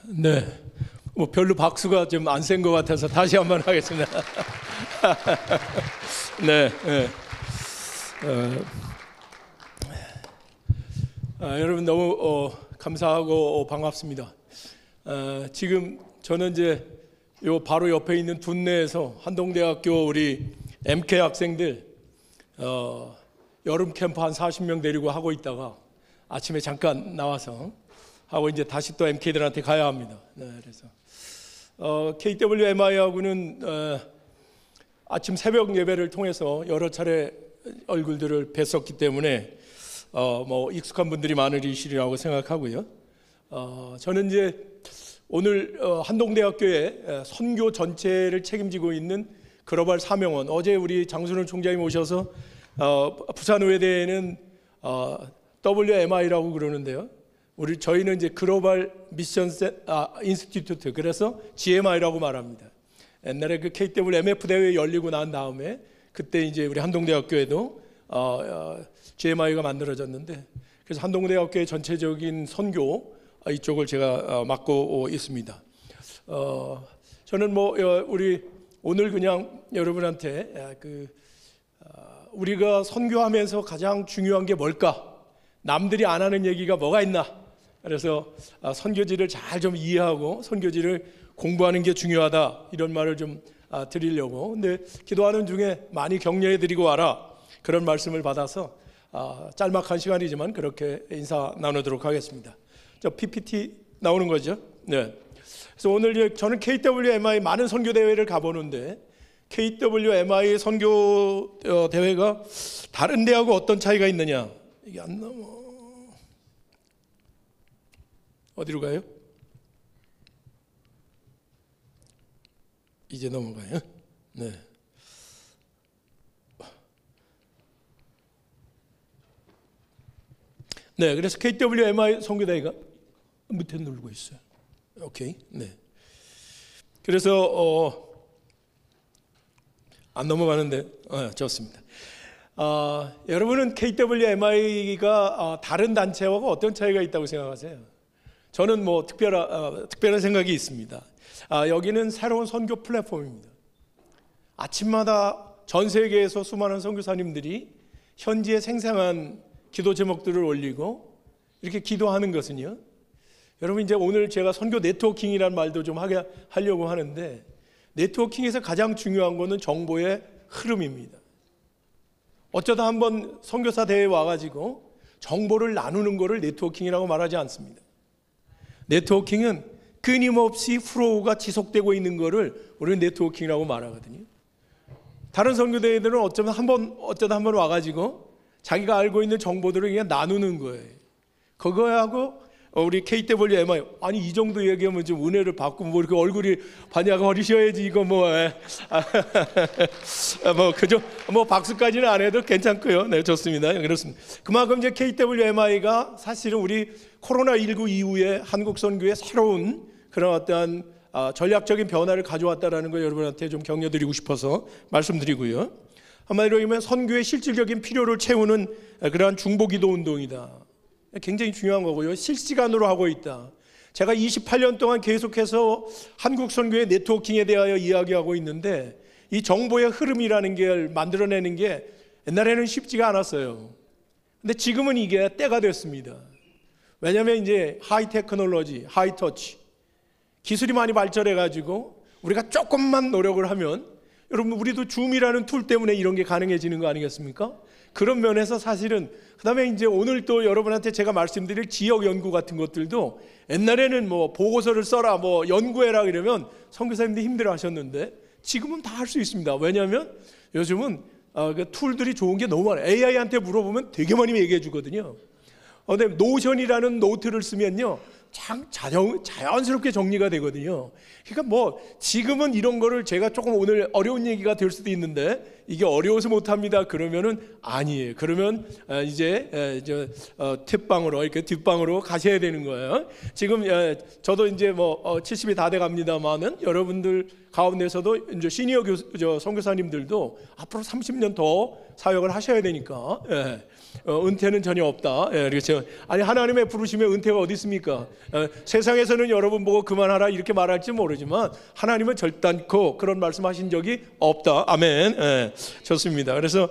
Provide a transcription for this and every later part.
네, 뭐 별로 박수가 좀 안 센 것 같아서 다시 한번 하겠습니다. 네, 네. 여러분 너무 감사하고 반갑습니다. 지금 저는 이제 요 바로 옆에 있는 둔내에서 한동대학교 우리 MK 학생들 여름 캠프 한 40명 데리고 하고 있다가 아침에 잠깐 나와서 하고 이제 다시 또 MK들한테 가야 합니다. 네, 그래서 KWMI하고는 아침 새벽 예배를 통해서 여러 차례 얼굴들을 뵀었기 때문에 뭐 익숙한 분들이 많으시리라고 생각하고요. 저는 이제 오늘 한동대학교의 선교 전체를 책임지고 있는 글로벌 사명원, 어제 우리 장순원 총장님 오셔서 부산의대에는 WMI라고 그러는데요. 저희는 이제 글로벌 미션 인스티튜트, 그래서 GMI라고 말합니다. 옛날에 그 KWMF 대회 열리고 난 다음에 그때 이제 우리 한동대학교에도 GMI가 만들어졌는데, 그래서 한동대학교의 전체적인 선교 이쪽을 제가 맡고 있습니다. 저는 뭐 우리 오늘 그냥 여러분한테 우리가 선교하면서 가장 중요한 게 뭘까? 남들이 안 하는 얘기가 뭐가 있나? 그래서 선교지를 잘 좀 이해하고 선교지를 공부하는 게 중요하다, 이런 말을 좀 드리려고. 근데 기도하는 중에 많이 격려해 드리고 와라, 그런 말씀을 받아서 짤막한 시간이지만 그렇게 인사 나누도록 하겠습니다. 저 PPT 나오는 거죠? 네. 그래서 오늘 저는 KWMI 많은 선교 대회를 가보는데 KWMI 선교 대회가 다른 데하고 어떤 차이가 있느냐? 이게 안 넘어. 어디로 가요? 이제 넘어가요? 네. 네, 그래서 KWMI 선교대회가 밑에 누르고 있어요. 오케이. 네. 그래서 안 넘어가는데 좋습니다. 여러분은 KWMI가 다른 단체하고 어떤 차이가 있다고 생각하세요? 저는 뭐 특별한 생각이 있습니다. 여기는 새로운 선교 플랫폼입니다. 아침마다 전 세계에서 수많은 선교사님들이 현지의 생생한 기도 제목들을 올리고 이렇게 기도하는 것은요, 여러분 이제 오늘 제가 선교 네트워킹이라는 말도 좀 하려고 하는데, 네트워킹에서 가장 중요한 것은 정보의 흐름입니다. 어쩌다 한번 선교사 대회에 와가지고 정보를 나누는 것을 네트워킹이라고 말하지 않습니다. 네트워킹은 끊임없이 플로우가 지속되고 있는 것을 우리는 네트워킹이라고 말하거든요. 다른 선교대회들은 어쩌다 한번 와가지고 자기가 알고 있는 정보들을 그냥 나누는 거예요. 그거하고 우리 KWMI, 아니 이 정도 얘기하면 좀 은혜를 받고 뭐 이렇게 얼굴이 반야가 어리셔야지 이거 뭐 그죠? 뭐 박수까지는 안 해도 괜찮고요. 네, 좋습니다. 그렇습니다. 그만큼 이제 KWMI가 사실은 우리 코로나19 이후에 한국 선교의 새로운 그런 어떠한 전략적인 변화를 가져왔다라는 걸 여러분한테 좀 격려드리고 싶어서 말씀드리고요. 한마디로 하면 선교의 실질적인 필요를 채우는 그러한 중보기도 운동이다. 굉장히 중요한 거고요. 실시간으로 하고 있다. 제가 28년 동안 계속해서 한국 선교의 네트워킹에 대하여 이야기하고 있는데, 이 정보의 흐름이라는 게 만들어내는 게 옛날에는 쉽지가 않았어요. 근데 지금은 이게 때가 됐습니다. 왜냐하면 이제 하이 테크놀로지, 하이 터치, 기술이 많이 발전해가지고 우리가 조금만 노력을 하면, 여러분 우리도 줌이라는 툴 때문에 이런 게 가능해지는 거 아니겠습니까? 그런 면에서 사실은 그 다음에 이제 오늘 또 여러분한테 제가 말씀드릴 지역 연구 같은 것들도, 옛날에는 뭐 보고서를 써라, 뭐 연구해라 이러면 선교사님들이 힘들어 하셨는데 지금은 다 할 수 있습니다. 왜냐하면 요즘은 그 툴들이 좋은 게 너무 많아요. AI한테 물어보면 되게 많이 얘기해 주거든요. 근데 노션이라는 노트를 쓰면요, 자연스럽게 정리가 되거든요. 그러니까 뭐 지금은 이런 거를 제가 조금 오늘 어려운 얘기가 될 수도 있는데 이게 어려워서 못합니다. 그러면은 아니에요. 그러면 이제 뒷방으로 이렇게 뒷방으로 가셔야 되는 거예요. 지금 저도 이제 70이 다 돼갑니다만은 여러분들 가운데서도 이제 시니어 선교사님들도 앞으로 30년 더 사역을 하셔야 되니까 은퇴는 전혀 없다. 그렇죠. 아니 하나님의 부르심에 은퇴가 어디 있습니까? 세상에서는 여러분 보고 그만하라 이렇게 말할지 모르지만 하나님은 절단코 그런 말씀하신 적이 없다. 아멘. 좋습니다. 그래서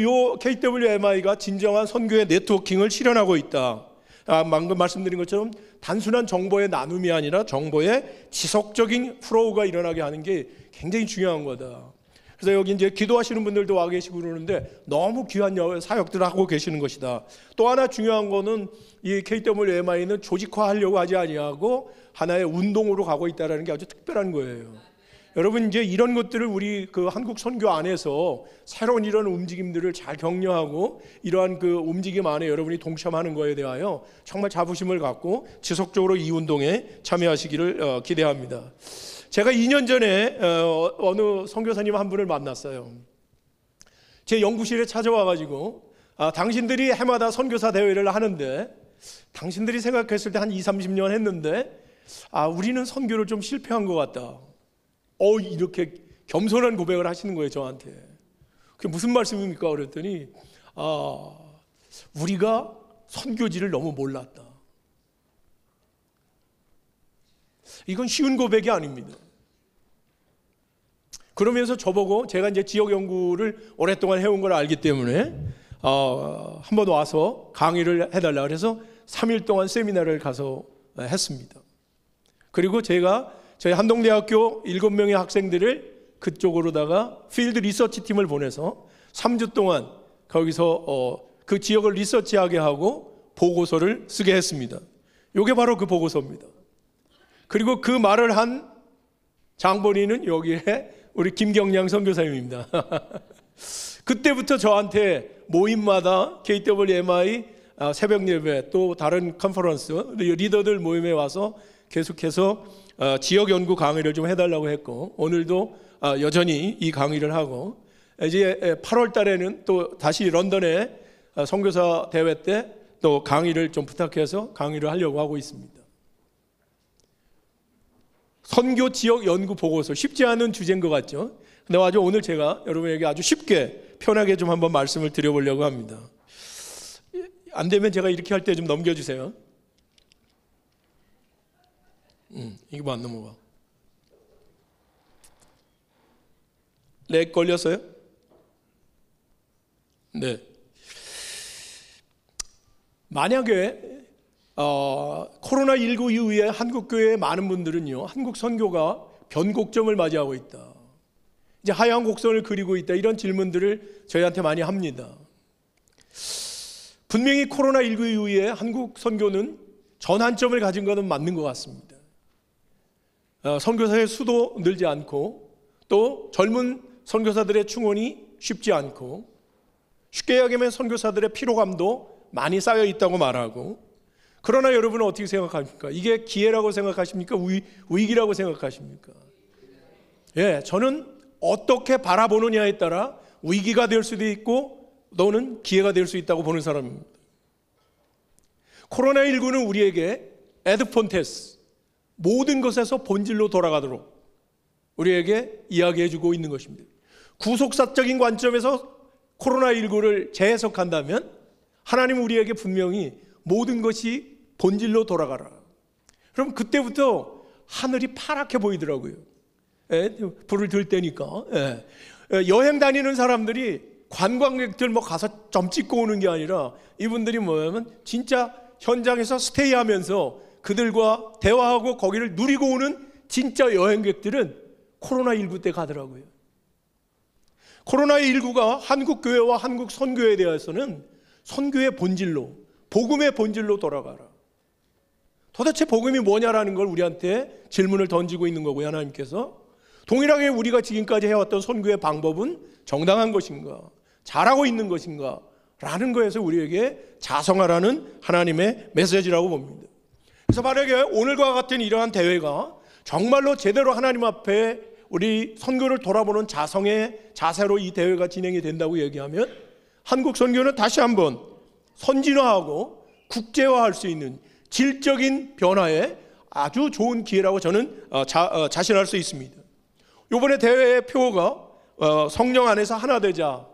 요 KWMI가 진정한 선교의 네트워킹을 실현하고 있다. 방금 말씀드린 것처럼 단순한 정보의 나눔이 아니라 정보의 지속적인 플로우가 일어나게 하는 게 굉장히 중요한 거다. 그래서 여기 이제 기도하시는 분들도 와 계시고 그러는데 너무 귀한 사역들을 하고 계시는 것이다. 또 하나 중요한 거는 이 KWMI는 조직화하려고 하지 아니하고 하나의 운동으로 가고 있다는 게 아주 특별한 거예요. 여러분 이제 이런 것들을 우리 그 한국 선교 안에서 새로운 이런 움직임들을 잘 격려하고 이러한 그 움직임 안에 여러분이 동참하는 거에 대하여 정말 자부심을 갖고 지속적으로 이 운동에 참여하시기를 기대합니다. 제가 2년 전에 어느 선교사님 한 분을 만났어요. 제 연구실에 찾아와가지고 당신들이 해마다 선교사 대회를 하는데 당신들이 생각했을 때 한 20-30년 했는데 우리는 선교를 좀 실패한 것 같다. 이렇게 겸손한 고백을 하시는 거예요, 저한테. 그게 무슨 말씀입니까? 그랬더니 우리가 선교지를 너무 몰랐다. 이건 쉬운 고백이 아닙니다. 그러면서 저보고 제가 이제 지역 연구를 오랫동안 해온 걸 알기 때문에 한번 와서 강의를 해달라 그래서 3일 동안 세미나를 가서 했습니다. 그리고 제가 저희 한동대학교 7명의 학생들을 그쪽으로다가 필드 리서치 팀을 보내서 3주 동안 거기서 그 지역을 리서치하게 하고 보고서를 쓰게 했습니다. 이게 바로 그 보고서입니다. 그리고 그 말을 한 장본인은 여기에 우리 김경량 선교사님입니다. 그때부터 저한테 모임마다 KWMI 새벽 예배 또 다른 컨퍼런스 리더들 모임에 와서 계속해서 지역 연구 강의를 좀 해달라고 했고 오늘도 여전히 이 강의를 하고 이제 8월 달에는 또 다시 런던에 선교사 대회 때 또 강의를 좀 부탁해서 강의를 하려고 하고 있습니다. 선교 지역 연구 보고서 쉽지 않은 주제인 것 같죠? 근데 아주 오늘 제가 여러분에게 아주 쉽게 편하게 좀 한번 말씀을 드려보려고 합니다. 안 되면 제가 이렇게 할 때 좀 넘겨주세요. 이거 뭐 안 넘어가. 렉 걸렸어요? 네. 만약에 코로나19 이후에 한국교회의 많은 분들은요, 한국 선교가 변곡점을 맞이하고 있다. 이제 하얀 곡선을 그리고 있다. 이런 질문들을 저희한테 많이 합니다. 분명히 코로나19 이후에 한국 선교는 전환점을 가진 것은 맞는 것 같습니다. 선교사의 수도 늘지 않고 또 젊은 선교사들의 충원이 쉽지 않고 쉽게 이야기하면 선교사들의 피로감도 많이 쌓여 있다고 말하고 그러나 여러분은 어떻게 생각합니까? 이게 기회라고 생각하십니까? 위기라고 생각하십니까? 저는 어떻게 바라보느냐에 따라 위기가 될 수도 있고 또는 기회가 될 수 있다고 보는 사람입니다. 코로나19는 우리에게 에드폰테스 모든 것에서 본질로 돌아가도록 우리에게 이야기해주고 있는 것입니다. 구속사적인 관점에서 코로나19를 재해석한다면 하나님은 우리에게 분명히 모든 것이 본질로 돌아가라. 그럼 그때부터 하늘이 파랗게 보이더라고요. 불을 들 때니까. 여행 다니는 사람들이 관광객들 가서 점 찍고 오는 게 아니라 이분들이 뭐냐면 진짜 현장에서 스테이하면서 그들과 대화하고 거기를 누리고 오는 진짜 여행객들은 코로나19 때 가더라고요. 코로나19가 한국 교회와 한국 선교에 대해서는 선교의 본질로, 복음의 본질로 돌아가라. 도대체 복음이 뭐냐라는 걸 우리한테 질문을 던지고 있는 거고요. 하나님께서 동일하게 우리가 지금까지 해왔던 선교의 방법은 정당한 것인가, 잘하고 있는 것인가 라는 거에서 우리에게 자성하라는 하나님의 메시지라고 봅니다. 그래서 만약에 오늘과 같은 이러한 대회가 정말로 제대로 하나님 앞에 우리 선교를 돌아보는 자성의 자세로 이 대회가 진행이 된다고 얘기하면 한국 선교는 다시 한번 선진화하고 국제화할 수 있는 질적인 변화에 아주 좋은 기회라고 저는 자신할 수 있습니다. 이번에 대회의 표어가 성령 안에서 하나 되자.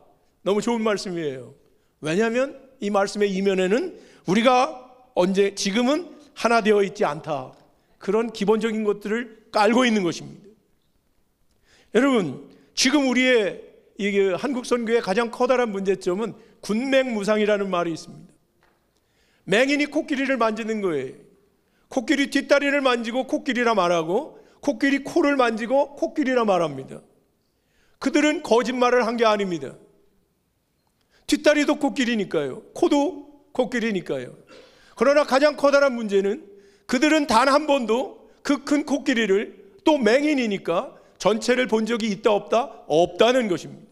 너무 좋은 말씀이에요. 왜냐하면 이 말씀의 이면에는 우리가 지금은 하나 되어 있지 않다, 그런 기본적인 것들을 깔고 있는 것입니다. 여러분, 지금 우리의 한국 선교의 가장 커다란 문제점은 군맹무상이라는 말이 있습니다. 맹인이 코끼리를 만지는 거예요. 코끼리 뒷다리를 만지고 코끼리라 말하고, 코끼리 코를 만지고 코끼리라 말합니다. 그들은 거짓말을 한 게 아닙니다. 뒷다리도 코끼리니까요, 코도 코끼리니까요. 그러나 가장 커다란 문제는 그들은 단 한 번도 그 큰 코끼리를, 또 맹인이니까 전체를 본 적이 있다 없다? 없다는 것입니다.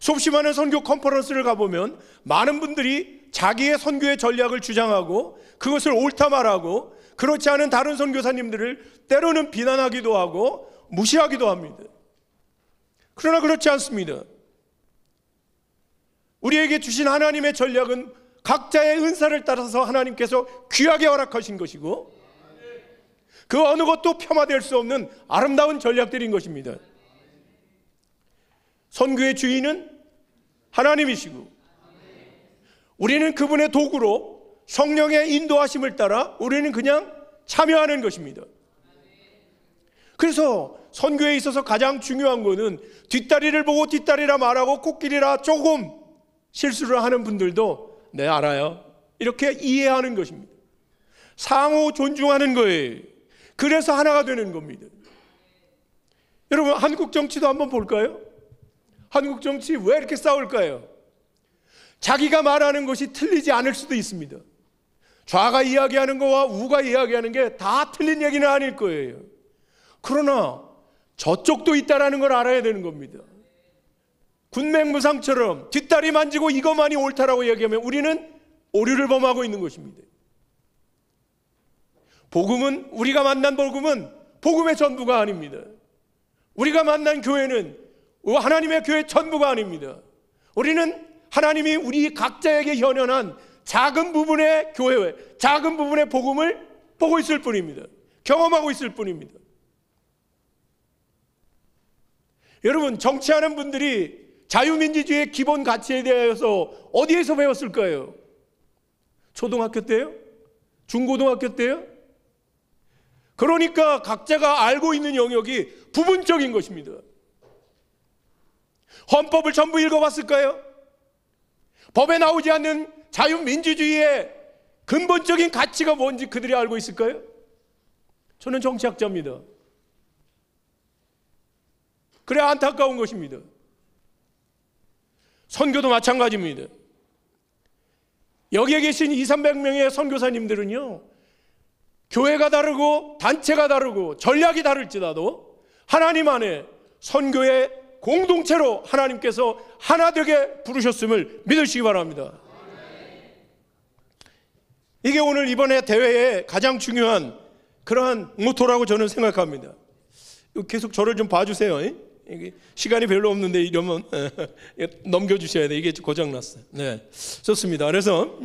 수없이 많은 선교 컨퍼런스를 가보면 많은 분들이 자기의 선교의 전략을 주장하고 그것을 옳다 말하고, 그렇지 않은 다른 선교사님들을 때로는 비난하기도 하고 무시하기도 합니다. 그러나 그렇지 않습니다. 우리에게 주신 하나님의 전략은 각자의 은사를 따라서 하나님께서 귀하게 허락하신 것이고, 그 어느 것도 폄하될 수 없는 아름다운 전략들인 것입니다. 선교의 주인은 하나님이시고, 우리는 그분의 도구로 성령의 인도하심을 따라 우리는 그냥 참여하는 것입니다. 그래서 선교에 있어서 가장 중요한 것은 뒷다리를 보고 뒷다리라 말하고 코끼리라 조금 실수를 하는 분들도 네, 알아요, 이렇게 이해하는 것입니다. 상호 존중하는 거예요. 그래서 하나가 되는 겁니다. 여러분, 한국 정치도 한번 볼까요? 한국 정치 왜 이렇게 싸울까요? 자기가 말하는 것이 틀리지 않을 수도 있습니다. 좌가 이야기하는 거와 우가 이야기하는 게 다 틀린 얘기는 아닐 거예요. 그러나 저쪽도 있다라는 걸 알아야 되는 겁니다. 군맹무상처럼 뒷다리 만지고 이것만이 옳다라고 얘기하면 우리는 오류를 범하고 있는 것입니다. 복음은, 우리가 만난 복음은 복음의 전부가 아닙니다. 우리가 만난 교회는 하나님의 교회 전부가 아닙니다. 우리는 하나님이 우리 각자에게 현현한 작은 부분의 교회, 작은 부분의 복음을 보고 있을 뿐입니다. 경험하고 있을 뿐입니다. 여러분, 정치하는 분들이 자유민주주의의 기본 가치에 대해서 어디에서 배웠을까요? 초등학교 때요? 중고등학교 때요? 그러니까 각자가 알고 있는 영역이 부분적인 것입니다. 헌법을 전부 읽어봤을까요? 법에 나오지 않는 자유민주주의의 근본적인 가치가 뭔지 그들이 알고 있을까요? 저는 정치학자입니다. 그래 안타까운 것입니다. 선교도 마찬가지입니다. 여기에 계신 200~300명의 선교사님들은요, 교회가 다르고 단체가 다르고 전략이 다를지라도 하나님 안에 선교의 공동체로 하나님께서 하나 되게 부르셨음을 믿으시기 바랍니다. 이게 오늘 이번에 대회의 가장 중요한 그러한 모토라고 저는 생각합니다. 계속 저를 좀 봐주세요. 시간이 별로 없는데 이러면 넘겨주셔야 돼. 이게 고장났어요. 네, 좋습니다. 그래서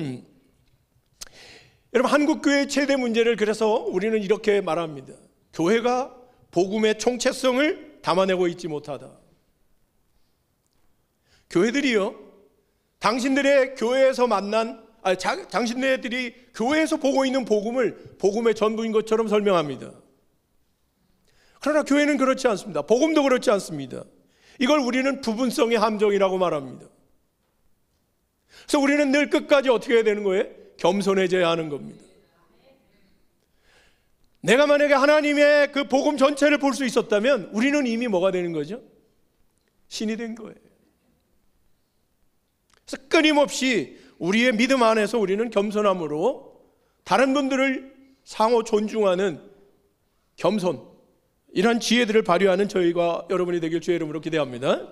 여러분, 한국교회의 최대 문제를 그래서 우리는 이렇게 말합니다. 교회가 복음의 총체성을 담아내고 있지 못하다. 교회들이요, 당신들의 교회에서 당신네들이 교회에서 보고 있는 복음을 복음의 전부인 것처럼 설명합니다. 그러나 교회는 그렇지 않습니다. 복음도 그렇지 않습니다. 이걸 우리는 부분성의 함정이라고 말합니다. 그래서 우리는 늘 끝까지 어떻게 해야 되는 거예요? 겸손해져야 하는 겁니다. 내가 만약에 하나님의 그 복음 전체를 볼 수 있었다면 우리는 이미 뭐가 되는 거죠? 신이 된 거예요. 그래서 끊임없이 우리의 믿음 안에서 우리는 겸손함으로 다른 분들을 상호 존중하는 겸손, 이런 지혜들을 발휘하는 저희가 여러분이 되길 주의 이름으로 기대합니다.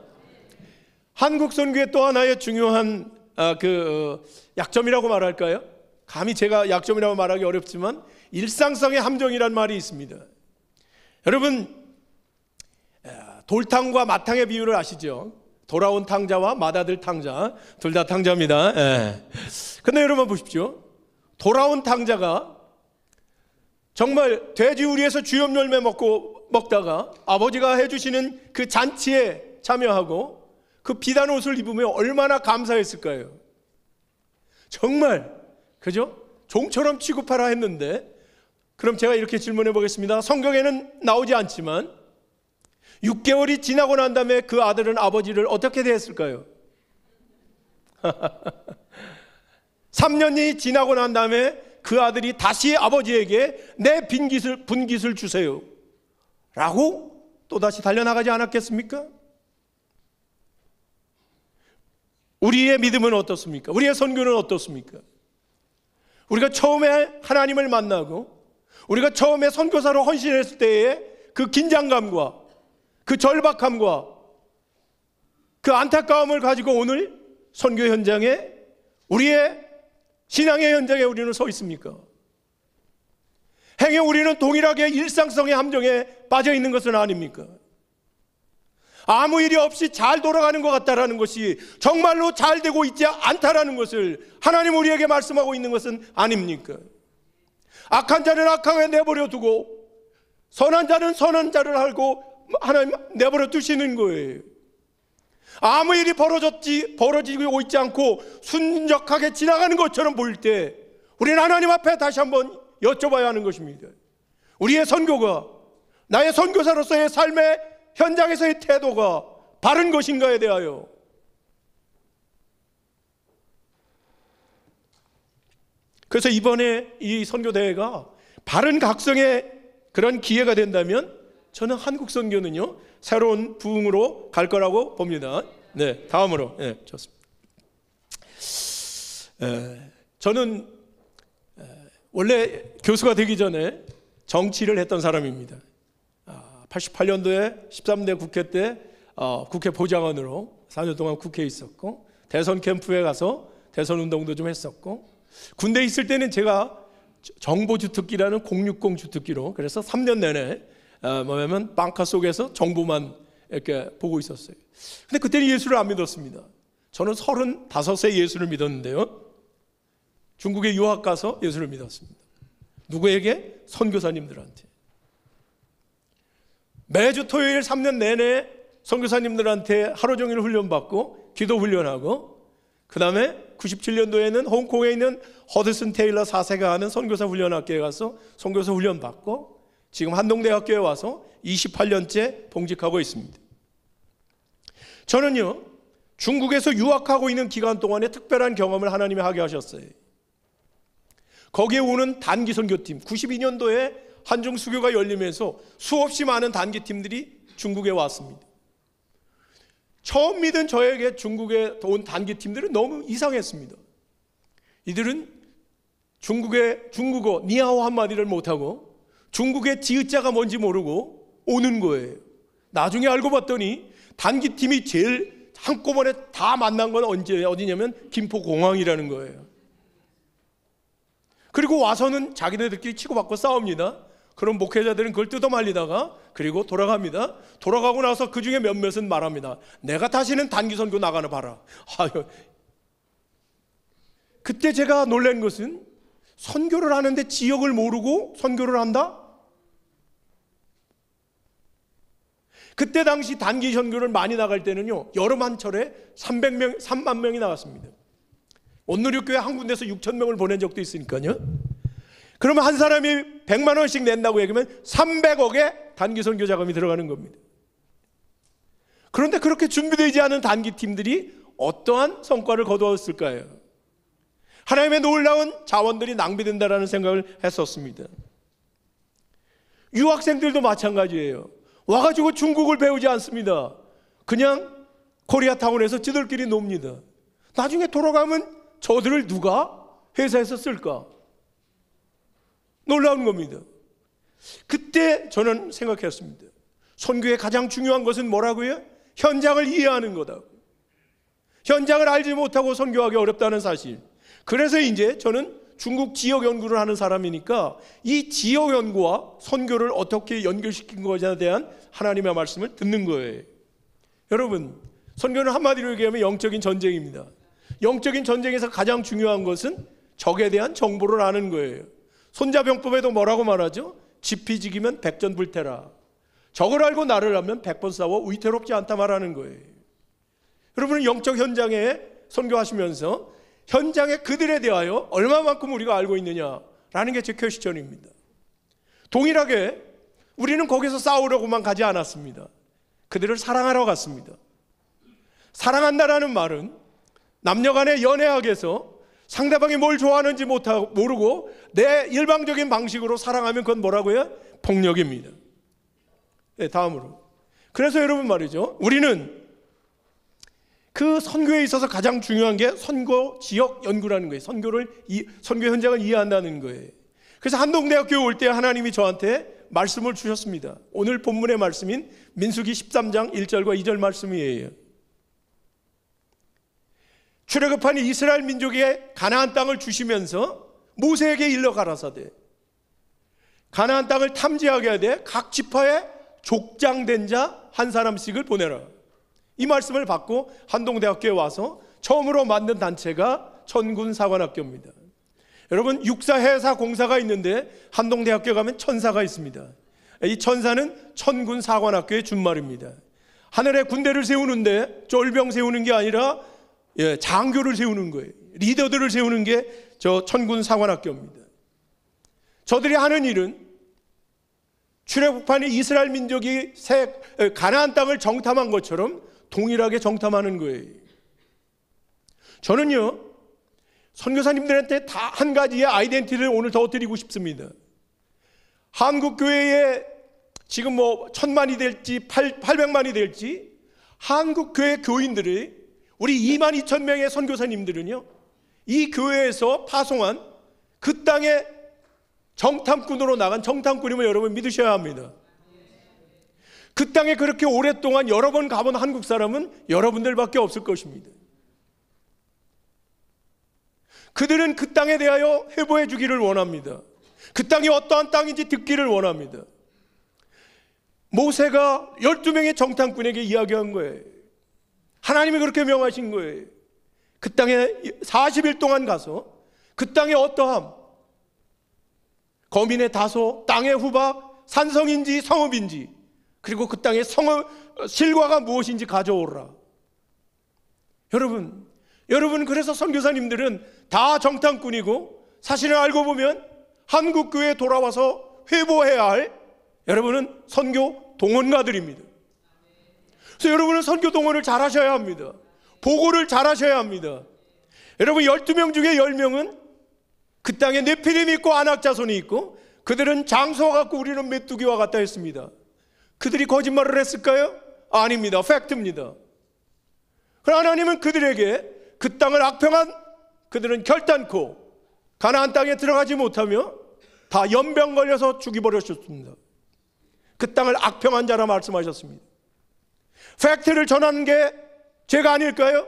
한국 선교의 또 하나의 중요한 약점이라고 말할까요? 감히 제가 약점이라고 말하기 어렵지만 일상성의 함정이란 말이 있습니다. 여러분, 돌탕과 마탕의 비유를 아시죠? 돌아온 탕자와 맏아들 탕자, 둘 다 탕자입니다. 근데 여러분 보십시오. 돌아온 탕자가 정말 돼지우리에서 주염 열매 먹다가 아버지가 해주시는 그 잔치에 참여하고 그 비단 옷을 입으며 얼마나 감사했을까요? 정말, 그죠? 종처럼 취급하라 했는데, 그럼 제가 이렇게 질문해 보겠습니다. 성경에는 나오지 않지만 6개월이 지나고 난 다음에 그 아들은 아버지를 어떻게 대했을까요? 3년이 지나고 난 다음에 그 아들이 다시 아버지에게 내 분깃을 주세요 라고 또다시 달려나가지 않았겠습니까? 우리의 믿음은 어떻습니까? 우리의 선교는 어떻습니까? 우리가 처음에 하나님을 만나고 우리가 처음에 선교사로 헌신했을 때의 그 긴장감과 그 절박함과 그 안타까움을 가지고 오늘 선교 현장에, 우리의 신앙의 현장에 우리는 서 있습니까? 행여 우리는 동일하게 일상성의 함정에 빠져 있는 것은 아닙니까? 아무 일이 없이 잘 돌아가는 것 같다라는 것이 정말로 잘 되고 있지 않다라는 것을 하나님 우리에게 말씀하고 있는 것은 아닙니까? 악한 자는 악하게 내버려 두고 선한 자는 선한 자를 알고 하나님 내버려 두시는 거예요. 아무 일이 벌어지고 있지 않고 순적하게 지나가는 것처럼 보일 때 우리는 하나님 앞에 다시 한번 여쭤봐야 하는 것입니다. 우리의 선교가, 나의 선교사로서의 삶의 현장에서의 태도가 바른 것인가에 대하여. 그래서 이번에 이 선교대회가 바른 각성의 그런 기회가 된다면 저는 한국 선교는요 새로운 부흥으로 갈 거라고 봅니다. 네, 다음으로. 네, 좋습니다. 저는 원래 교수가 되기 전에 정치를 했던 사람입니다. 88년도에 13대 국회 때 국회 보좌관으로 4년 동안 국회에 있었고, 대선 캠프에 가서 대선 운동도 좀 했었고, 군대에 있을 때는 제가 정보주특기라는 060 주특기로, 그래서 3년 내내 뭐냐면 빵카 속에서 정보만 이렇게 보고 있었어요. 근데 그때는 예수를 안 믿었습니다. 저는 35세 예수를 믿었는데요, 중국에 유학 가서 예수를 믿었습니다. 누구에게? 선교사님들한테. 매주 토요일 3년 내내 선교사님들한테 하루 종일 훈련받고 기도 훈련하고, 그 다음에 97년도에는 홍콩에 있는 허드슨 테일러 4세가 하는 선교사 훈련학교에 가서 선교사 훈련받고, 지금 한동대학교에 와서 28년째 봉직하고 있습니다. 저는요 중국에서 유학하고 있는 기간 동안에 특별한 경험을 하나님이 하게 하셨어요. 거기에 오는 단기 선교팀, 92년도에 한중 수교가 열리면서 수없이 많은 단기팀들이 중국에 왔습니다. 처음 믿은 저에게 중국에 온 단기팀들은 너무 이상했습니다. 이들은 중국어 니하오 한마디를 못하고 중국의 지읒자가 뭔지 모르고 오는 거예요. 나중에 알고 봤더니 단기팀이 제일 한꺼번에 다 만난 건 어디냐면 김포공항이라는 거예요. 그리고 와서는 자기네들끼리 치고받고 싸웁니다. 그럼 목회자들은 그걸 뜯어말리다가 그리고 돌아갑니다. 돌아가고 나서 그 중에 몇몇은 말합니다. 내가 다시는 단기 선교 나가나 봐라. 아유. 그때 제가 놀란 것은 선교를 하는데 지역을 모르고 선교를 한다? 그때 당시 단기 선교를 많이 나갈 때는요 여름 한철에 3만 명이 나갔습니다. 온누리교회 한 군데서 6천 명을 보낸 적도 있으니까요. 그러면 한 사람이 100만 원씩 낸다고 얘기하면 300억의 단기 선교 자금이 들어가는 겁니다. 그런데 그렇게 준비되지 않은 단기팀들이 어떠한 성과를 거두었을까요? 하나님의 놀라운 자원들이 낭비된다라는 생각을 했었습니다. 유학생들도 마찬가지예요. 와가지고 중국을 배우지 않습니다. 그냥 코리아타운에서 지들끼리 놉니다. 나중에 돌아가면 저들을 누가 회사에서 쓸까? 놀라운 겁니다. 그때 저는 생각했습니다. 선교의 가장 중요한 것은 뭐라고요? 현장을 이해하는 거다. 현장을 알지 못하고 선교하기 어렵다는 사실. 그래서 이제 저는 중국 지역 연구를 하는 사람이니까 이 지역 연구와 선교를 어떻게 연결시킨 것에 대한 하나님의 말씀을 듣는 거예요. 여러분, 선교는 한마디로 얘기하면 영적인 전쟁입니다. 영적인 전쟁에서 가장 중요한 것은 적에 대한 정보를 아는 거예요. 손자병법에도 뭐라고 말하죠? 지피지기면 백전불태라. 적을 알고 나를 알면 100번 싸워 위태롭지 않다 말하는 거예요. 여러분은 영적 현장에 선교하시면서 현장에 그들에 대하여 얼마만큼 우리가 알고 있느냐라는 게 제 퀘스천입니다. 동일하게 우리는 거기서 싸우려고만 가지 않았습니다. 그들을 사랑하러 갔습니다. 사랑한다라는 말은 남녀간의 연애학에서 상대방이 뭘 좋아하는지 모르고 내 일방적인 방식으로 사랑하면 그건 뭐라고요? 폭력입니다. 네, 다음으로. 그래서 여러분 말이죠, 우리는 그 선교에 있어서 가장 중요한 게 선교 지역 연구라는 거예요. 선교 현장을 이해한다는 거예요. 그래서 한동대학교에 올 때 하나님이 저한테 말씀을 주셨습니다. 오늘 본문의 말씀인 민수기 13장 1절과 2절 말씀이에요. 출애굽하니 이스라엘 민족에게 가나안 땅을 주시면서 모세에게 일러 가라사대 가나안 땅을 탐지하게 하되 각 지파에 족장된 자 한 사람씩을 보내라. 이 말씀을 받고 한동대학교에 와서 처음으로 만든 단체가 천군사관학교입니다. 여러분, 육사, 해사, 공사가 있는데 한동대학교 가면 천사가 있습니다. 이 천사는 천군사관학교의 준말입니다. 하늘에 군대를 세우는데 쫄병 세우는 게 아니라 장교를 세우는 거예요. 리더들을 세우는 게 저 천군사관학교입니다. 저들이 하는 일은 출애굽하니 이스라엘 민족이 가나안 땅을 정탐한 것처럼 동일하게 정탐하는 거예요. 저는요, 선교사님들한테 다 한 가지의 아이덴티티를 오늘 더 드리고 싶습니다. 한국교회에 지금 뭐 1000만이 될지 800만이 될지 한국교회 교인들이 우리 22,000명의 선교사님들은요, 이 교회에서 파송한 그 땅에 정탐꾼으로 나간 정탐꾼임을 여러분 믿으셔야 합니다. 그 땅에 그렇게 오랫동안 여러 번 가본 한국 사람은 여러분들밖에 없을 것입니다. 그들은 그 땅에 대하여 회보해 주기를 원합니다. 그 땅이 어떠한 땅인지 듣기를 원합니다. 모세가 12명의 정탐꾼에게 이야기한 거예요. 하나님이 그렇게 명하신 거예요. 그 땅에 40일 동안 가서 그 땅에 어떠함, 거민의 다소, 땅의 후박, 산성인지 성읍인지, 그리고 그 땅의 실과가 무엇인지 가져오라. 여러분 그래서 선교사님들은 다 정탐꾼이고 사실을 알고 보면 한국교회에 돌아와서 회보해야 할 여러분은 선교 동원가들입니다. 그래서 여러분은 선교 동원을 잘 하셔야 합니다. 보고를 잘 하셔야 합니다. 여러분 12명 중에 10명은 그 땅에 네피림이 있고 안악자손이 있고 그들은 장수와 같고 우리는 메뚜기와 같다 했습니다. 그들이 거짓말을 했을까요? 아닙니다. 팩트입니다. 그러나 하나님은 그들에게 그 땅을 악평한 그들은 결단코 가나안 땅에 들어가지 못하며 다 연병 걸려서 죽이버렸습니다. 그 땅을 악평한 자라 말씀하셨습니다. 팩트를 전하는 게 제가 아닐까요?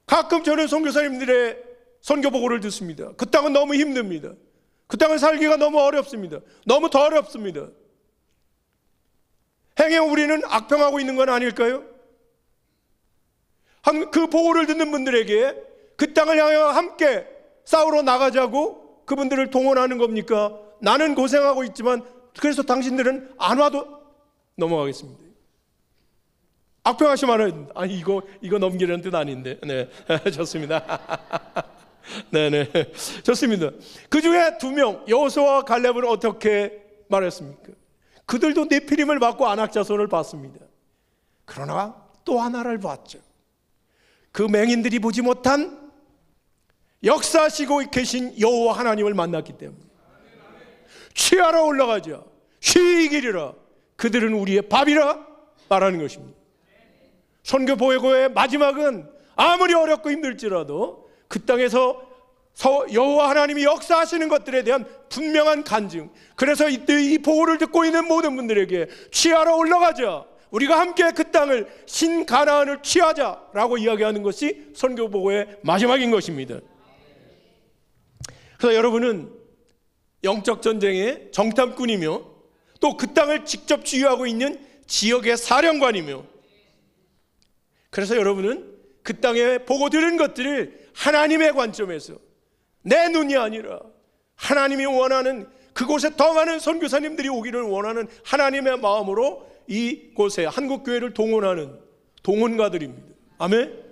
가끔 저는 선교사님들의 선교 보고를 듣습니다. 그 땅은 너무 힘듭니다. 그 땅을 살기가 너무 어렵습니다. 너무 더럽습니다. 행여 우리는 악평하고 있는 건 아닐까요? 그 보고를 듣는 분들에게 그 땅을 향해 함께 싸우러 나가자고 그분들을 동원하는 겁니까? 나는 고생하고 있지만 그래서 당신들은 안 와도 넘어가겠습니다. 악평하시면 말아요. 아니 이거 넘기려는 뜻 아닌데. 네, 좋습니다. 네네, 좋습니다. 그 중에 2명 여호수아와 갈렙을 어떻게 말했습니까? 그들도 네피림을 받고 안악자손을 봤습니다. 그러나 또 하나를 봤죠. 그 맹인들이 보지 못한 역사하시고 계신 여호와 하나님을 만났기 때문에 취하러 올라가자. 쉬이기리라. 그들은 우리의 밥이라 말하는 것입니다. 선교 보고의 마지막은 아무리 어렵고 힘들지라도 그 땅에서 여호와 하나님이 역사하시는 것들에 대한 분명한 간증. 그래서 이 보고를 듣고 있는 모든 분들에게 취하러 올라가자. 우리가 함께 그 땅을 신가나안을 취하자라고 이야기하는 것이 선교 보고의 마지막인 것입니다. 그래서 여러분은 영적 전쟁의 정탐꾼이며 또 그 땅을 직접 지휘하고 있는 지역의 사령관이며, 그래서 여러분은 그 땅에 보고 들은 것들을 하나님의 관점에서, 내 눈이 아니라 하나님이 원하는 그곳에 더 많은 선교사님들이 오기를 원하는 하나님의 마음으로 이곳에 한국교회를 동원하는 동원가들입니다. 아멘.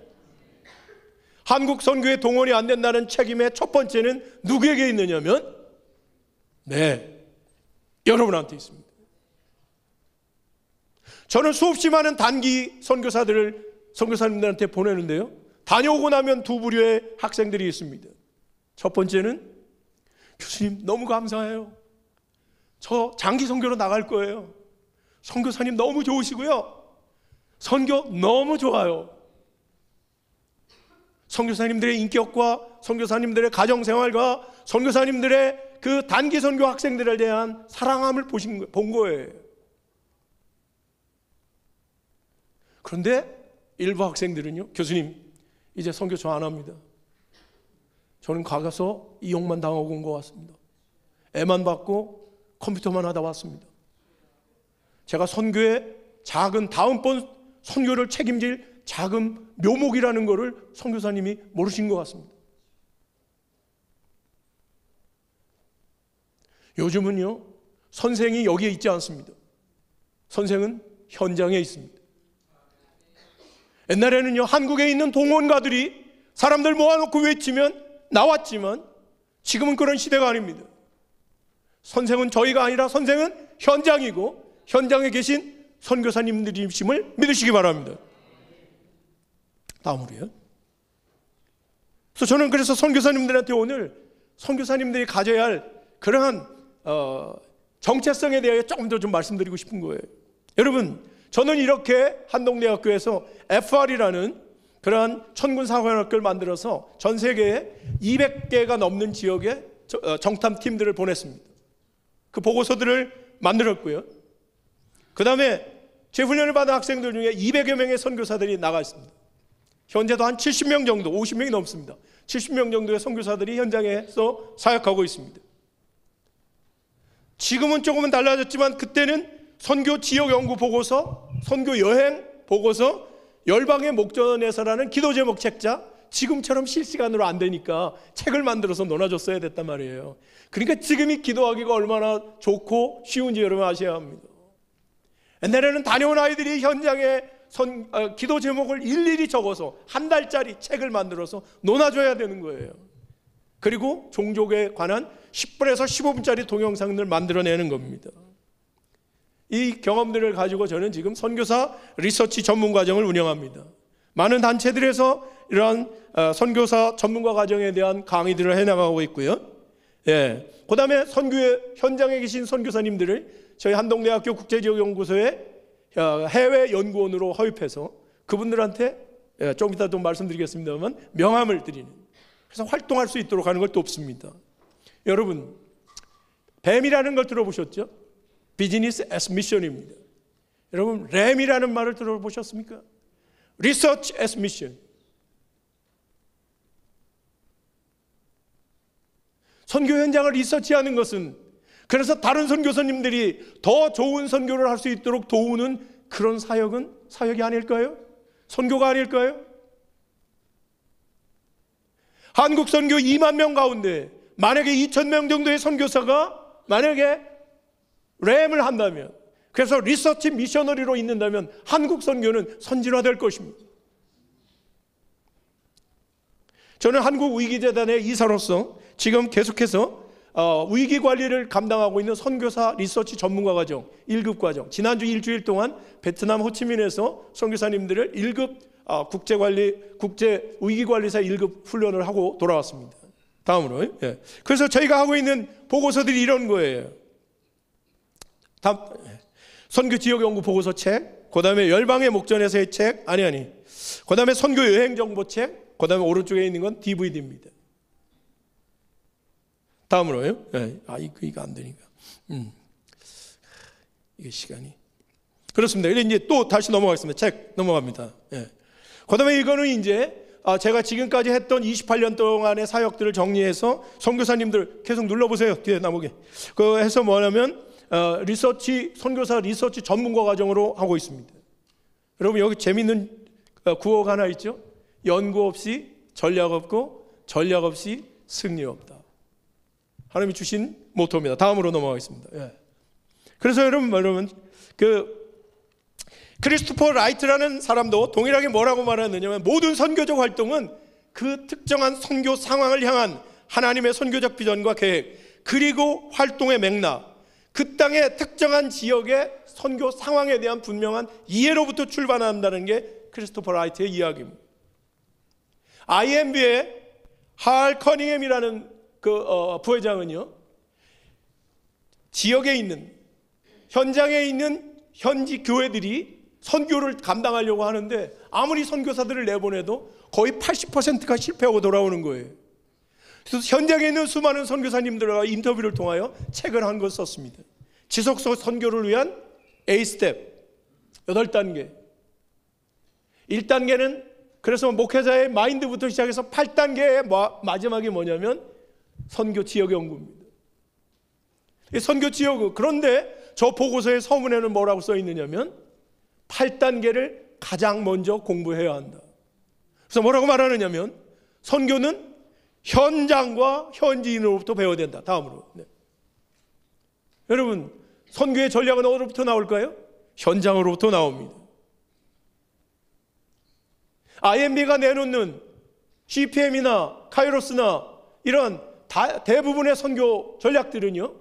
한국 선교의 동원이 안 된다는 책임의 첫 번째는 누구에게 있느냐면 여러분한테 있습니다. 저는 수없이 많은 단기 선교사님들한테 보내는데요, 다녀오고 나면 두 부류의 학생들이 있습니다. 첫 번째는, 교수님 너무 감사해요. 저 장기 선교로 나갈 거예요. 선교사님 너무 좋으시고요, 선교 너무 좋아요. 선교사님들의 인격과 선교사님들의 가정생활과 선교사님들의 그 단기 선교 학생들에 대한 사랑함을 본 거예요. 그런데 일부 학생들은요, 교수님 이제 선교 저 안 합니다. 저는 가서 이용만 당하고 온 것 같습니다. 애만 받고 컴퓨터만 하다 왔습니다. 제가 선교의 작은 다음번 선교를 책임질 작은 묘목이라는 것을 선교사님이 모르신 것 같습니다. 요즘은요, 선생이 여기에 있지 않습니다. 선생은 현장에 있습니다. 옛날에는요, 한국에 있는 동원가들이 사람들 모아놓고 외치면 나왔지만 지금은 그런 시대가 아닙니다. 선생은 저희가 아니라 선생은 현장이고 현장에 계신 선교사님들이심을 믿으시기 바랍니다. 다음으로요. 그래서 저는 선교사님들한테 오늘 선교사님들이 가져야 할 그러한 정체성에 대해 조금 더 좀 말씀드리고 싶은 거예요. 여러분, 저는 이렇게 한동대학교에서 FR이라는 그러한 천군사관학교를 만들어서 전 세계에 200개가 넘는 지역에 정탐팀들을 보냈습니다. 그 보고서들을 만들었고요. 그 다음에 제 훈련을 받은 학생들 중에 200여 명의 선교사들이 나가 있습니다. 현재도 한 70명 정도, 50명이 넘습니다. 70명 정도의 선교사들이 현장에서 사역하고 있습니다. 지금은 조금은 달라졌지만 그때는 선교 지역 연구 보고서, 선교 여행 보고서, 열방의 목전에서라는 기도 제목 책자, 지금처럼 실시간으로 안 되니까 책을 만들어서 논아줬어야 됐단 말이에요. 그러니까 지금이 기도하기가 얼마나 좋고 쉬운지 여러분 아셔야 합니다. 옛날에는 다녀온 아이들이 현장에 기도 제목을 일일이 적어서 한 달짜리 책을 만들어서 논아줘야 되는 거예요. 그리고 종족에 관한 10분에서 15분짜리 동영상을 만들어내는 겁니다. 이 경험들을 가지고 저는 지금 선교사 리서치 전문 과정을 운영합니다. 많은 단체들에서 이러한 선교사 전문가 과정에 대한 강의들을 해나가고 있고요. 그 다음에 선교의 현장에 계신 선교사님들을 저희 한동대학교 국제지역연구소에 해외 연구원으로 허입해서 그분들한테 좀 이따 또 말씀드리겠습니다만 명함을 드리는, 그래서 활동할 수 있도록 하는 걸 돕습니다. 여러분, 뱀이라는 걸 들어보셨죠? 비즈니스 애스 미션입니다. 여러분, 램이라는 말을 들어보셨습니까? 리서치 애스 미션. 선교 현장을 리서치하는 것은, 그래서 다른 선교사님들이 더 좋은 선교를 할 수 있도록 도우는 그런 사역이 아닐까요? 선교가 아닐까요? 한국 선교 2만 명 가운데 만약에 2,000명 정도의 선교사가 만약에 램을 한다면, 그래서 리서치 미셔너리로 있는다면 한국 선교는 선진화될 것입니다. 저는 한국위기재단의 이사로서 지금 계속해서 위기관리를 감당하고 있는 선교사 리서치 전문가 과정 1급 과정, 지난주 일주일 동안 베트남 호치민에서 선교사님들을 1급 국제 위기관리사 1급 훈련을 하고 돌아왔습니다. 다음으로, 그래서 저희가 하고 있는 보고서들이 이런 거예요. 선교 지역 연구 보고서 책, 그 다음에 열방의 목전에서의 책, 그 다음에 선교 여행 정보 책, 그 다음에 오른쪽에 있는 건 DVD입니다. 다음으로요. 이거 안 되니까. 이게 시간이. 그렇습니다. 이제 또 다시 넘어가겠습니다. 책 넘어갑니다. 그 다음에 이거는 이제 제가 지금까지 했던 28년 동안의 사역들을 정리해서 선교사님들 계속 눌러보세요. 뒤에 나오게. 그 해서 뭐냐면 선교사 리서치 전문가 과정으로 하고 있습니다. 여러분 여기 재밌는 구호가 하나 있죠. 연구 없이 전략 없고 전략 없이 승리 없다. 하나님이 주신 모토입니다. 다음으로 넘어가겠습니다. 예. 그래서 여러분 크리스토퍼 라이트라는 사람도 동일하게 뭐라고 말하느냐면 모든 선교적 활동은 그 특정한 선교 상황을 향한 하나님의 선교적 비전과 계획 그리고 활동의 맥락 그 땅의 특정한 지역의 선교 상황에 대한 분명한 이해로부터 출발한다는 게 크리스토퍼 라이트의 이야기입니다. IMB의 할 커닝햄이라는 부회장은요, 지역에 있는 현장에 있는 현지 교회들이 선교를 감당하려고 하는데 아무리 선교사들을 내보내도 거의 80%가 실패하고 돌아오는 거예요. 그래서 현장에 있는 수많은 선교사님들과 인터뷰를 통하여 책을 한 권 썼습니다. 지속적 선교를 위한 A스텝 8단계. 1단계는 그래서 목회자의 마인드부터 시작해서 8단계의 마지막이 뭐냐면 선교 지역 연구입니다. 선교 지역, 그런데 저 보고서의 서문에는 뭐라고 써 있느냐면 8단계를 가장 먼저 공부해야 한다. 그래서 뭐라고 말하느냐면 선교는 현장과 현지인으로부터 배워야 된다. 다음으로. 네. 여러분, 선교의 전략은 어디로부터 나올까요? 현장으로부터 나옵니다. IMB가 내놓는 CPM이나 카이로스나 이런 대부분의 선교 전략들은요,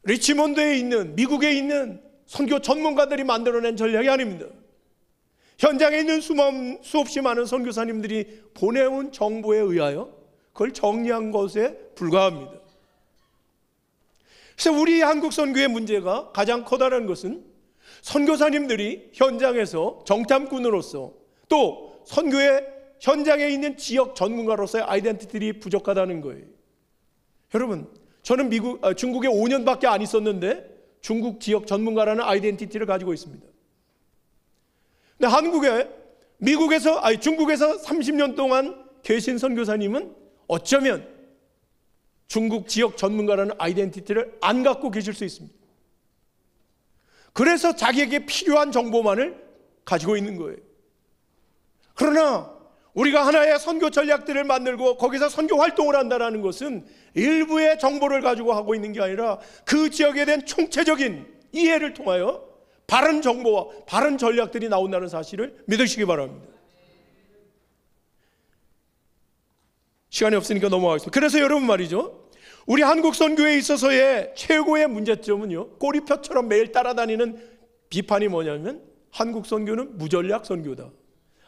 리치몬드에 있는 미국에 있는 선교 전문가들이 만들어낸 전략이 아닙니다. 현장에 있는 수없이 많은 선교사님들이 보내온 정보에 의하여 그걸 정리한 것에 불과합니다. 그래서 우리 한국 선교의 문제가 가장 커다란 것은 선교사님들이 현장에서 정탐꾼으로서 또 선교의 현장에 있는 지역 전문가로서의 아이덴티티들이 부족하다는 거예요. 여러분, 저는 중국에 5년밖에 안 있었는데 중국 지역 전문가라는 아이덴티티를 가지고 있습니다. 근데 중국에서 30년 동안 계신 선교사님은 어쩌면 중국 지역 전문가라는 아이덴티티를 안 갖고 계실 수 있습니다. 그래서 자기에게 필요한 정보만을 가지고 있는 거예요. 그러나 우리가 하나의 선교 전략들을 만들고 거기서 선교 활동을 한다는 것은 일부의 정보를 가지고 하고 있는 게 아니라 그 지역에 대한 총체적인 이해를 통하여 바른 정보와 바른 전략들이 나온다는 사실을 믿으시기 바랍니다. 시간이 없으니까 넘어가겠습니다. 그래서 여러분 말이죠, 우리 한국 선교에 있어서의 최고의 문제점은요, 꼬리표처럼 매일 따라다니는 비판이 뭐냐면 한국 선교는 무전략 선교다.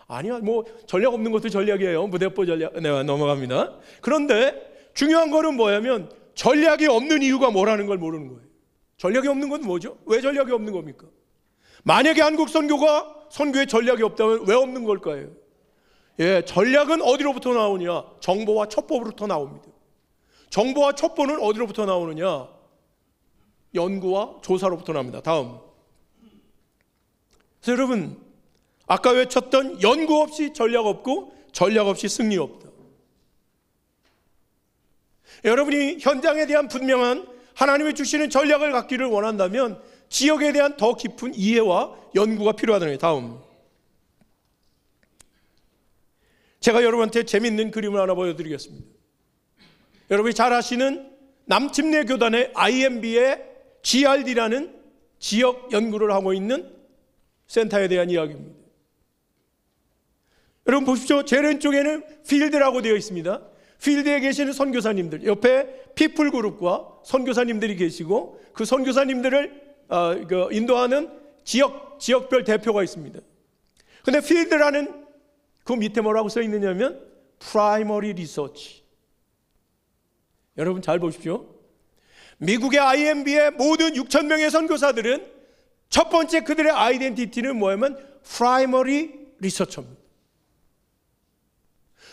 아니야, 뭐 전략 없는 것도 전략이에요. 무대포 전략. 네, 넘어갑니다. 그런데 중요한 거는 뭐냐면 전략이 없는 이유가 뭐라는 걸 모르는 거예요. 전략이 없는 건 뭐죠? 왜 전략이 없는 겁니까? 만약에 한국 선교가 선교에 전략이 없다면 왜 없는 걸까요? 예, 전략은 어디로부터 나오냐? 정보와 첩보로부터 나옵니다. 정보와 첩보는 어디로부터 나오느냐? 연구와 조사로부터 나옵니다. 다음. 그래서 여러분, 아까 외쳤던 연구 없이 전략 없고 전략 없이 승리 없다. 여러분이 현장에 대한 분명한 하나님이 주시는 전략을 갖기를 원한다면 지역에 대한 더 깊은 이해와 연구가 필요하다는 거예요. 다음. 제가 여러분한테 재밌는 그림을 하나 보여드리겠습니다. 여러분이 잘 아시는 남침내 교단의 IMB의 GRD라는 지역 연구를 하고 있는 센터에 대한 이야기입니다. 여러분 보십시오. 제일 왼쪽에는 필드라고 되어 있습니다. 필드에 계시는 선교사님들, 옆에 피플 그룹과 선교사님들이 계시고 그 선교사님들을 인도하는 지역별 대표가 있습니다. 그런데 필드라는 그 밑에 뭐라고 써 있느냐면 프라이머리 리서치. 여러분 잘 보십시오. 미국의 IMB의 모든 6,000명의 선교사들은 첫 번째 그들의 아이덴티티는 뭐냐면 프라이머리 리서처입니다.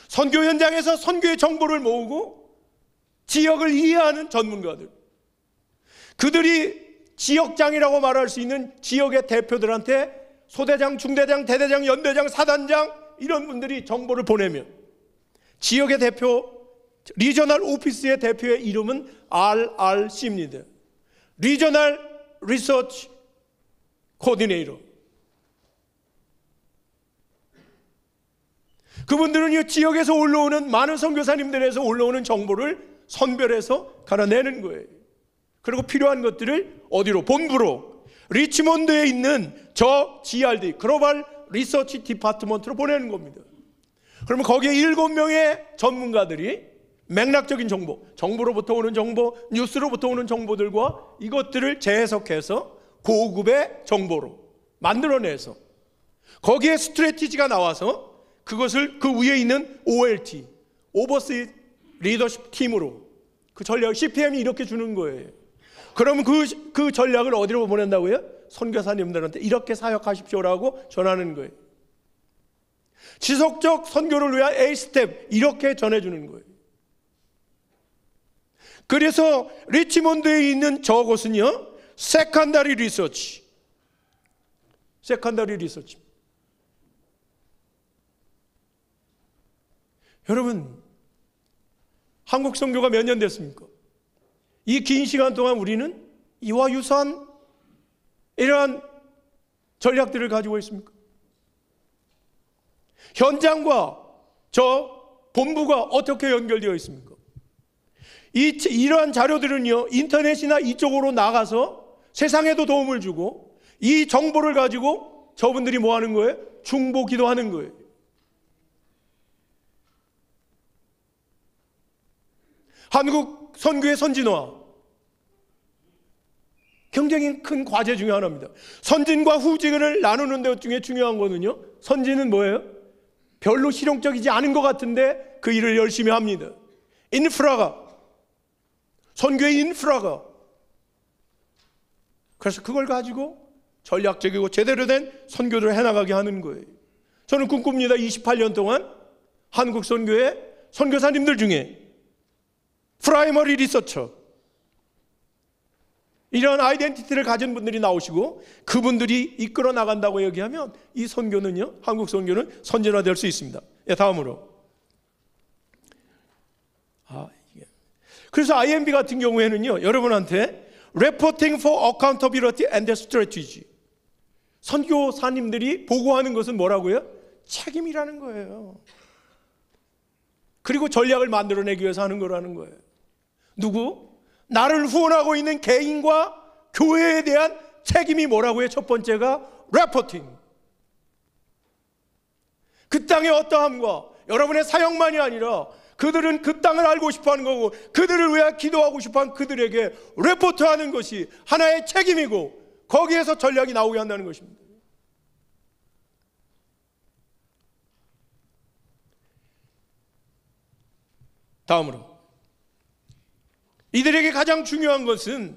선교 현장에서 선교의 정보를 모으고 지역을 이해하는 전문가들, 그들이 지역장이라고 말할 수 있는 지역의 대표들한테 소대장, 중대장, 대대장, 연대장, 사단장, 이런 분들이 정보를 보내면 지역의 대표, 리저널 오피스의 대표의 이름은 RRC입니다. 리저널 리서치 코디네이터. 그분들은 이 지역에서 올라오는 많은 선교사님들에서 올라오는 정보를 선별해서 갈아내는 거예요. 그리고 필요한 것들을 어디로? 본부로, 리치몬드에 있는 저 GRD, 글로벌 리서치 디파트먼트로 보내는 겁니다. 그러면 거기에 7명의 전문가들이 맥락적인 정보, 정부로부터 오는 정보, 뉴스로부터 오는 정보들과 이것들을 재해석해서 고급의 정보로 만들어내서 거기에 스트래티지가 나와서 그것을 그 위에 있는 OLT, 오버시 리더십 팀으로 그 전략, CPM이 이렇게 주는 거예요. 그러면 그 전략을 어디로 보낸다고요? 선교사님들한테 이렇게 사역하십시오라고 전하는 거예요. 지속적 선교를 위한 A스텝 이렇게 전해주는 거예요. 그래서 리치몬드에 있는 저곳은요, 세컨더리 리서치. 여러분, 한국 선교가 몇 년 됐습니까? 이 긴 시간 동안 우리는 이와 유사한 이러한 전략들을 가지고 있습니까? 현장과 저 본부가 어떻게 연결되어 있습니까? 이러한 자료들은요, 인터넷이나 이쪽으로 나가서 세상에도 도움을 주고 이 정보를 가지고 저분들이 뭐 하는 거예요? 중보 기도하는 거예요. 한국 선교의 선진화, 굉장히 큰 과제 중에 하나입니다. 선진과 후진을 나누는 것 중에 중요한 거는요, 선진은 뭐예요? 별로 실용적이지 않은 것 같은데 그 일을 열심히 합니다. 선교의 인프라가. 그래서 그걸 가지고 전략적이고 제대로 된 선교를 해나가게 하는 거예요. 저는 꿈꿉니다. 28년 동안 한국 선교의 선교사님들 중에 프라이머리 리서처, 이런 아이덴티티를 가진 분들이 나오시고 그분들이 이끌어 나간다고 얘기하면 이 선교는요, 한국 선교는 선진화될 수 있습니다. 다음으로, 그래서 IMB 같은 경우에는요, 여러분한테 Reporting for Accountability and Strategy, 선교사님들이 보고하는 것은 뭐라고요? 책임이라는 거예요. 그리고 전략을 만들어내기 위해서 하는 거라는 거예요. 누구? 나를 후원하고 있는 개인과 교회에 대한 책임이 뭐라고요? 첫 번째가 레포팅. 그 땅의 어떠함과 여러분의 사역만이 아니라 그들은 그 땅을 알고 싶어하는 거고 그들을 위해 기도하고 싶어하는 그들에게 레포트하는 것이 하나의 책임이고 거기에서 전략이 나오게 한다는 것입니다. 다음으로, 이들에게 가장 중요한 것은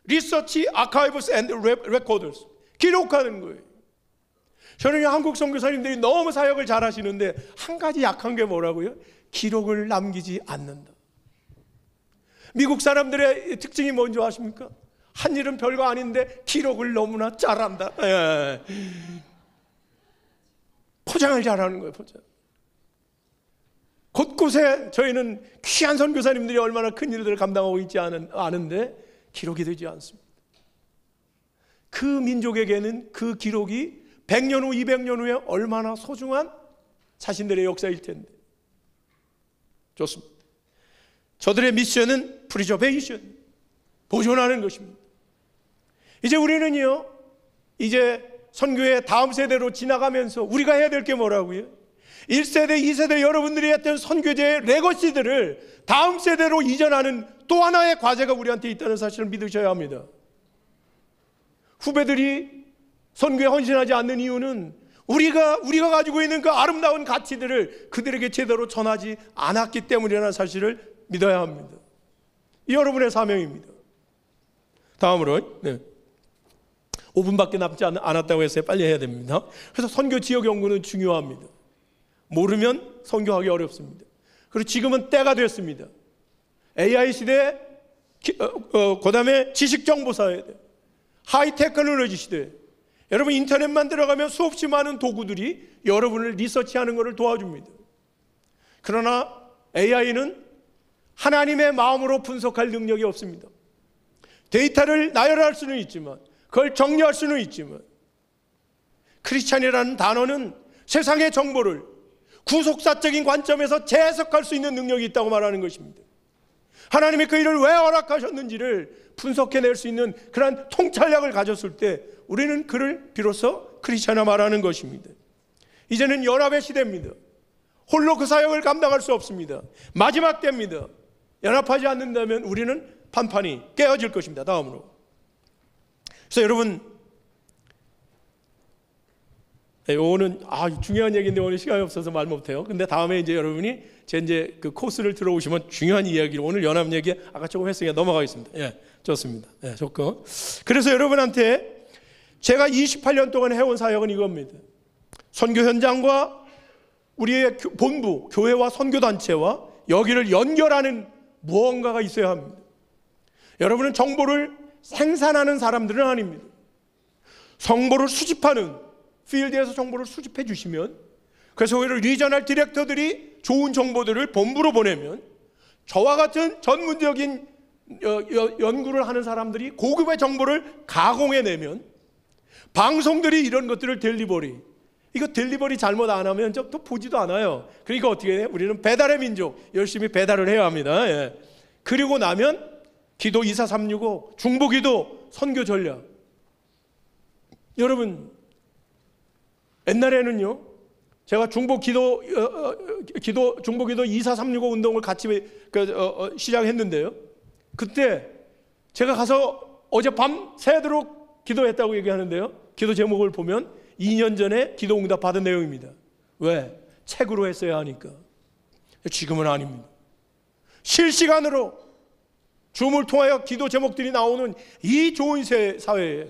리서치, 아카이브스 앤드 레코더스, 기록하는 거예요. 저는 한국 선교사님들이 너무 사역을 잘 하시는데 한 가지 약한 게 뭐라고요? 기록을 남기지 않는다. 미국 사람들의 특징이 뭔지 아십니까? 한 일은 별거 아닌데 기록을 너무나 잘한다. 포장을 잘하는 거예요, 포장. 곳곳에 저희는 귀한 선교사님들이 얼마나 큰 일들을 감당하고 있지 않은데 기록이 되지 않습니다. 그 민족에게는 그 기록이 100년 후, 200년 후에 얼마나 소중한 자신들의 역사일 텐데. 좋습니다. 저들의 미션은 프리저베이션, 보존하는 것입니다. 이제 우리는요, 이제 선교의 다음 세대로 지나가면서 우리가 해야 될 게 뭐라고요? 1세대, 2세대 여러분들이 했던 선교제의 레거시들을 다음 세대로 이전하는 또 하나의 과제가 우리한테 있다는 사실을 믿으셔야 합니다. 후배들이 선교에 헌신하지 않는 이유는 우리가 가지고 있는 그 아름다운 가치들을 그들에게 제대로 전하지 않았기 때문이라는 사실을 믿어야 합니다. 이 여러분의 사명입니다. 다음으로, 5분밖에 남지 않았다고 해서 빨리 해야 됩니다. 그래서 선교 지역 연구는 중요합니다. 모르면 선교하기 어렵습니다. 그리고 지금은 때가 됐습니다. AI 시대, 그 다음에 지식정보 사회, 하이테크놀로지 시대, 여러분 인터넷만 들어가면 수없이 많은 도구들이 여러분을 리서치하는 것을 도와줍니다. 그러나 AI는 하나님의 마음으로 분석할 능력이 없습니다. 데이터를 나열할 수는 있지만, 그걸 정리할 수는 있지만, 크리스찬이라는 단어는 세상의 정보를 구속사적인 관점에서 재해석할 수 있는 능력이 있다고 말하는 것입니다. 하나님이 그 일을 왜 허락하셨는지를 분석해낼 수 있는 그러한 통찰력을 가졌을 때 우리는 그를 비로소 크리스찬이라 말하는 것입니다. 이제는 연합의 시대입니다. 홀로 그 사역을 감당할 수 없습니다. 마지막 때입니다. 연합하지 않는다면 우리는 판판이 깨어질 것입니다. 다음으로, 그래서 여러분, 오늘 중요한 얘기인데 오늘 시간이 없어서 말 못해요. 근데 다음에 이제 여러분이 이제 그 코스를 들어오시면 중요한 이야기를, 오늘 연합 얘기 아까 조금 했으니까 넘어가겠습니다. 예, 좋습니다. 예, 좋고. 그래서 여러분한테 제가 28년 동안 해온 사역은 이겁니다. 선교 현장과 우리의 본부, 교회와 선교단체와 여기를 연결하는 무언가가 있어야 합니다. 여러분은 정보를 생산하는 사람들은 아닙니다. 정보를 수집하는, 필드에서 정보를 수집해 주시면, 그래서 오히려 리저널 디렉터들이 좋은 정보들을 본부로 보내면 저와 같은 전문적인 연구를 하는 사람들이 고급의 정보를 가공해내면 방송들이 이런 것들을 델리버리, 이거 델리버리 잘못 안 하면 또 보지도 않아요. 그러니까 어떻게 해요? 우리는 배달의 민족, 열심히 배달을 해야 합니다. 예. 그리고 나면 기도 24365, 중보기도, 선교 전략. 여러분, 옛날에는요, 제가 중보기도 24365 운동을 같이 시작했는데요, 그때 제가 가서 어제 밤 새도록 기도했다고 얘기하는데요, 기도 제목을 보면 2년 전에 기도 응답 받은 내용입니다. 왜? 책으로 했어야 하니까. 지금은 아닙니다. 실시간으로 줌을 통하여 기도 제목들이 나오는 이 좋은 사회에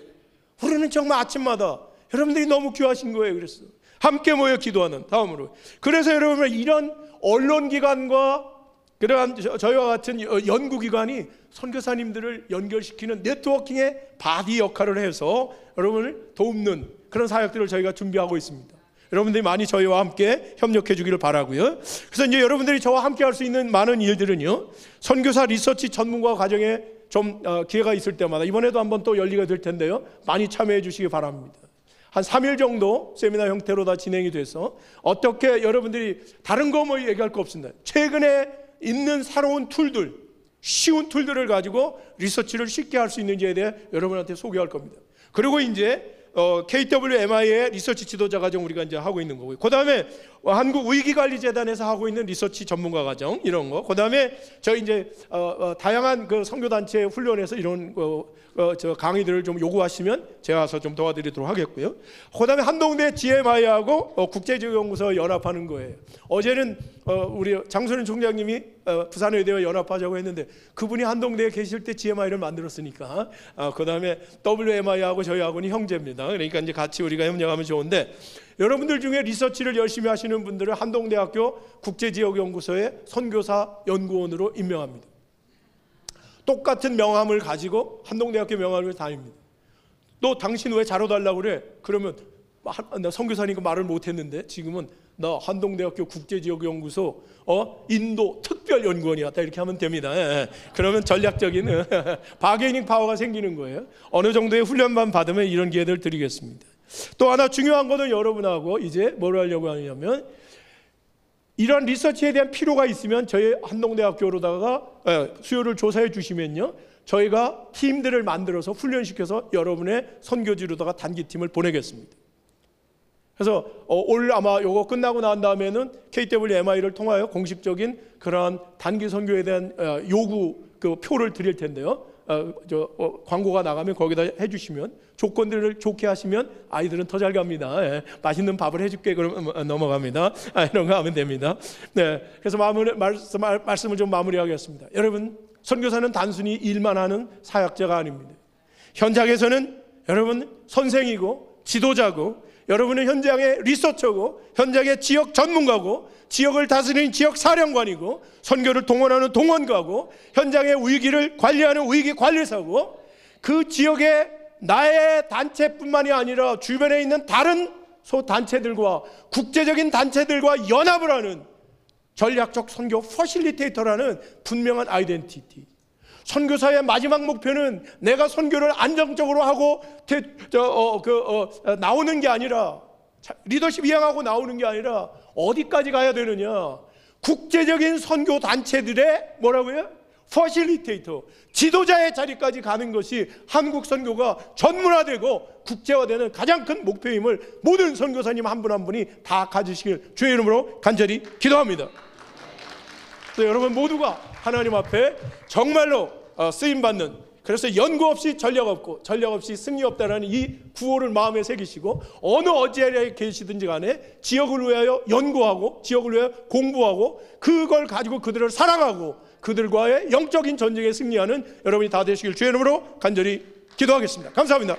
우리는 정말 아침마다 여러분들이 너무 귀하신 거예요. 그래서 함께 모여 기도하는. 다음으로, 그래서 여러분 이런 언론기관과 그러한 저희와 같은 연구기관이 선교사님들을 연결시키는 네트워킹의 바디 역할을 해서 여러분을 돕는 그런 사역들을 저희가 준비하고 있습니다. 여러분들이 많이 저희와 함께 협력해 주기를 바라고요. 그래서 이제 여러분들이 저와 함께 할 수 있는 많은 일들은요, 선교사 리서치 전문가 과정에 좀 기회가 있을 때마다, 이번에도 한번 또 열리게 될 텐데요, 많이 참여해 주시기 바랍니다. 한 3일 정도 세미나 형태로 다 진행이 돼서 어떻게 여러분들이 다른 거 뭐 얘기할 거 없습니다. 최근에 있는 새로운 툴들, 쉬운 툴들을 가지고 리서치를 쉽게 할 수 있는지에 대해 여러분한테 소개할 겁니다. 그리고 이제 KWMI의 리서치 지도자 과정 우리가 이제 하고 있는 거고요. 그 다음에 한국위기관리재단에서 하고 있는 리서치 전문가 과정 이런 거. 그 다음에 저희 이제 다양한 그 선교단체 훈련에서 이런 저 강의들을 좀 요구하시면 제가 와서 좀 도와드리도록 하겠고요. 그 다음에 한동대 GMI하고 국제지역연구소 연합하는 거예요. 어제는 우리 장소연 총장님이 부산의대와 연합하자고 했는데 그분이 한동대에 계실 때 GMI를 만들었으니까 그 다음에 WMI하고 저희하고는 형제입니다. 그러니까 이제 같이 우리가 협력하면 좋은데, 여러분들 중에 리서치를 열심히 하시는 분들을 한동대학교 국제지역연구소의 선교사 연구원으로 임명합니다. 똑같은 명함을 가지고 한동대학교 명함을 다닙니다. 또 당신 왜 자료달라고 그래? 그러면 나 선교사니까 말을 못했는데 지금은 나 한동대학교 국제지역연구소 인도 특별연구원이었다 이렇게 하면 됩니다. 예. 그러면 전략적인 바게닝 파워가 생기는 거예요. 어느 정도의 훈련만 받으면 이런 기회를 드리겠습니다. 또 하나 중요한 것은 여러분하고 이제 뭘 하려고 하냐면, 이런 리서치에 대한 필요가 있으면 저희 한동대학교로다가 수요를 조사해 주시면요, 저희가 팀들을 만들어서 훈련시켜서 여러분의 선교지로다가 단기팀을 보내겠습니다. 그래서 올 아마 요거 끝나고 난 다음에는 KWMI를 통하여 공식적인 그런 단기 선교에 대한 요구 그 표를 드릴 텐데요. 광고가 나가면 거기다 해주시면, 조건들을 좋게 하시면 아이들은 더 잘 갑니다. 예, 맛있는 밥을 해줄게 그러면 넘어갑니다. 이런 거 하면 됩니다. 네, 그래서 말씀을 좀 마무리하겠습니다. 여러분, 선교사는 단순히 일만 하는 사역자가 아닙니다. 현장에서는 여러분 선생이고 지도자고, 여러분은 현장의 리서처고, 현장의 지역 전문가고, 지역을 다스리는 지역 사령관이고, 선교를 동원하는 동원가고, 현장의 위기를 관리하는 위기 관리사고, 그 지역의 나의 단체뿐만이 아니라 주변에 있는 다른 소단체들과 국제적인 단체들과 연합을 하는 전략적 선교 퍼실리테이터라는 분명한 아이덴티티. 선교사의 마지막 목표는 내가 선교를 안정적으로 하고 나오는 게 아니라, 리더십 이양하고 나오는 게 아니라 어디까지 가야 되느냐? 국제적인 선교 단체들의 뭐라고요? 퍼실리테이터, 지도자의 자리까지 가는 것이 한국 선교가 전문화되고 국제화되는 가장 큰 목표임을 모든 선교사님 한 분 한 분이 다 가지시길 주의 이름으로 간절히 기도합니다. 여러분 모두가 하나님 앞에 정말로 쓰임받는, 그래서 연구 없이 전략 없고 전략 없이 승리 없다라는 이 구호를 마음에 새기시고 어느 어디에 계시든지 간에 지역을 위하여 연구하고 지역을 위하여 공부하고 그걸 가지고 그들을 사랑하고 그들과의 영적인 전쟁에 승리하는 여러분이 다 되시길 주의 이름으로 간절히 기도하겠습니다. 감사합니다.